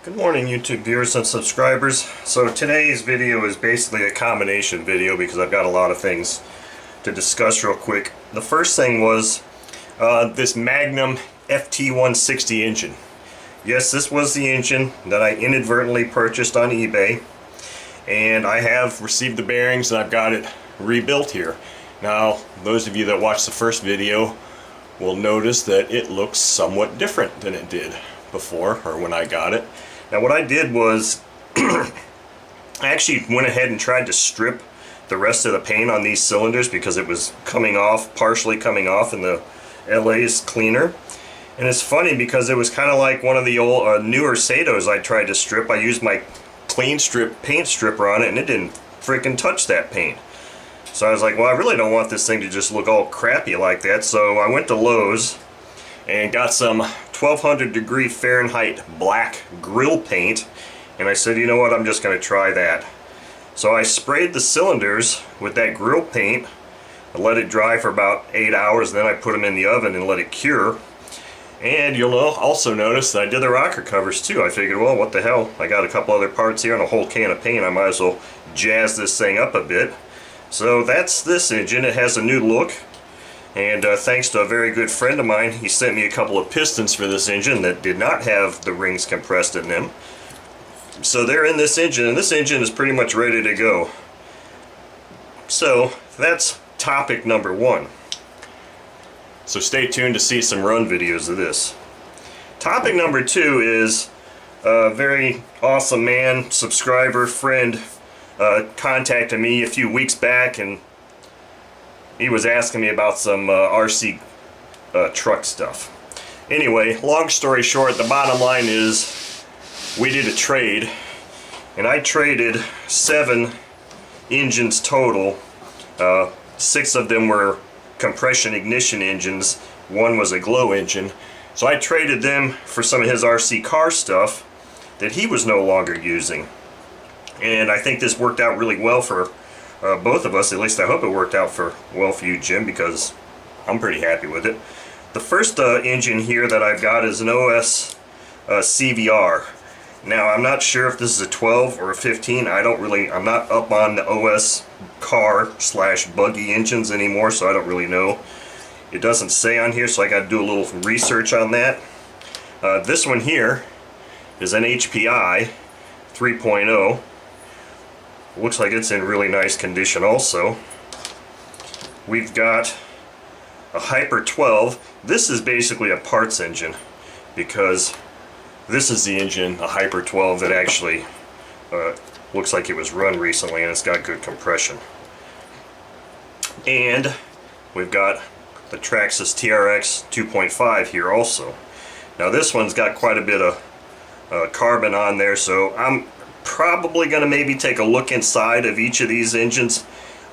Good morning, YouTube viewers and subscribers. So today's video is basically a combination video because I've got a lot of things to discuss real quick. The first thing was this Magnum FT160 engine. Yes, this was the engine that I inadvertently purchased on eBay, and I have received the bearings and I've got it rebuilt here. Now, those of you that watched the first video will notice that it looks somewhat different than it did before, or when I got it. Now what I did was I actually went ahead and tried to strip the rest of the paint on these cylinders because it was coming off, partially coming off in the LA's cleaner. And it's funny because it was kind of like one of the old newer Satos I tried to strip. I used my clean strip paint stripper on it and it didn't freaking touch that paint. So I was like, well, I really don't want this thing to just look all crappy like that. So I went to Lowe's and got some 1200 degree Fahrenheit black grill paint, and I said, you know what, I'm just going to try that. So I sprayed the cylinders with that grill paint, I let it dry for about 8 hours, then I put them in the oven and let it cure. And you'll also notice that I did the rocker covers too. I figured, well, what the hell, I got a couple other parts here and a whole can of paint, I might as well jazz this thing up a bit. So that's this engine. It has a new look. And thanks to a very good friend of mine, he sent me a couple of pistons for this engine that did not have the rings compressed in them. So they're in this engine, and this engine is pretty much ready to go. So that's topic number one. So stay tuned to see some run videos of this. Topic number two is a very awesome man, subscriber, friend, contacted me a few weeks back, and he was asking me about some RC truck stuff. Anyway, long story short, the bottom line is we did a trade, and I traded 7 engines total. 6 of them were compression ignition engines, 1 was a glow engine. So I traded them for some of his RC car stuff that he was no longer using. And I think this worked out really well for both of us. At least I hope it worked out well for you, Jim, because I'm pretty happy with it. The first engine here that I've got is an OS CVR. Now I'm not sure if this is a 12 or a 15. I'm not up on the OS car / buggy engines anymore, so I don't really know. It doesn't say on here, so I got to do a little research on that. This one here is an HPI 3.0. Looks like it's in really nice condition also. We've got a Hyper 12. This is basically a parts engine because this is the engine, a Hyper 12, that actually looks like it was run recently, and it's got good compression. And we've got the Traxxas TRX 2.5 here also. Now this one's got quite a bit of carbon on there, so I'm probably going to maybe take a look inside of each of these engines.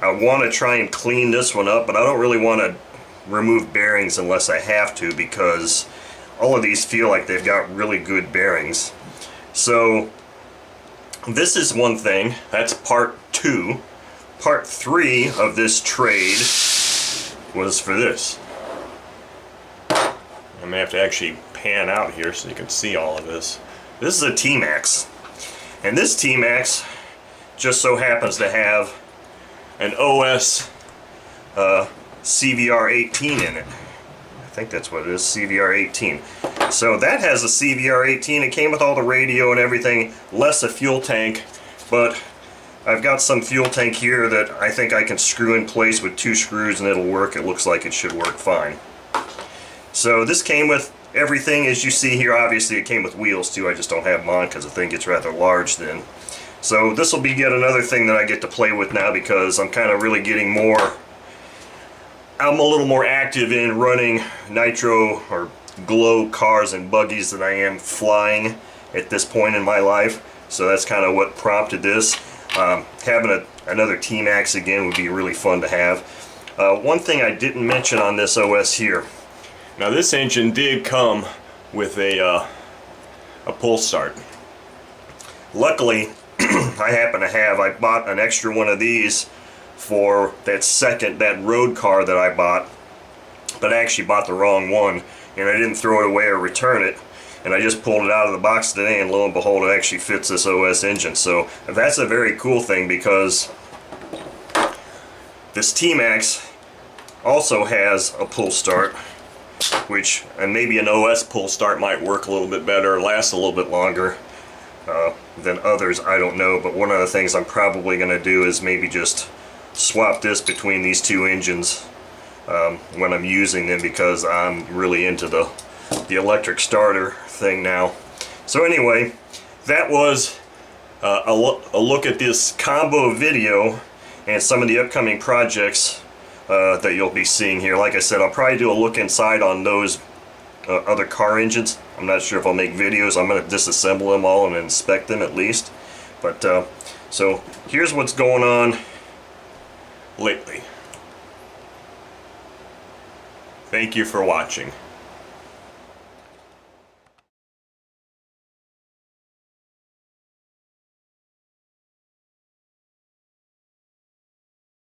I want to try and clean this one up, but I don't really want to remove bearings unless I have to, because all of these feel like they've got really good bearings. So this is one thing. That's part 2. Part 3 of this trade was for this. I'm going to have to actually pan out here so you can see all of this. This is a Tmax. And this Tmax just so happens to have an OS CVR 18 in it. I think that's what it is, CVR 18. So that has a CVR 18. It came with all the radio and everything, less a fuel tank, but I've got some fuel tank here that I think I can screw in place with 2 screws and it'll work. It looks like it should work fine. So this came with everything as you see here. Obviously it came with wheels too. I just don't have them on because the thing gets rather large then. So this will be yet another thing that I get to play with now, because I'm kind of really getting more, I'm a little more active in running nitro or glow cars and buggies than I am flying at this point in my life. So that's kind of what prompted this. Having another Tmax again would be really fun to have. One thing I didn't mention on this OS here. Now this engine did come with a pull start. Luckily, I bought an extra one of these for that road car that I bought, but I actually bought the wrong one, and I didn't throw it away or return it. and I just pulled it out of the box today, and lo and behold, it actually fits this OS engine. So that's a very cool thing, because this Tmax also has a pull start, which, and maybe an OS pull start might work a little bit better, last a little bit longer than others, I don't know. But one of the things I'm probably going to do is maybe just swap this between these two engines when I'm using them, because I'm really into the electric starter thing now. So anyway, that was a look at this combo video and some of the upcoming projects that you'll be seeing here. Like I said, I'll probably do a look inside on those other car engines. I'm not sure if I'll make videos. I'm going to disassemble them all and inspect them at least. But so here's what's going on lately. Thank you for watching.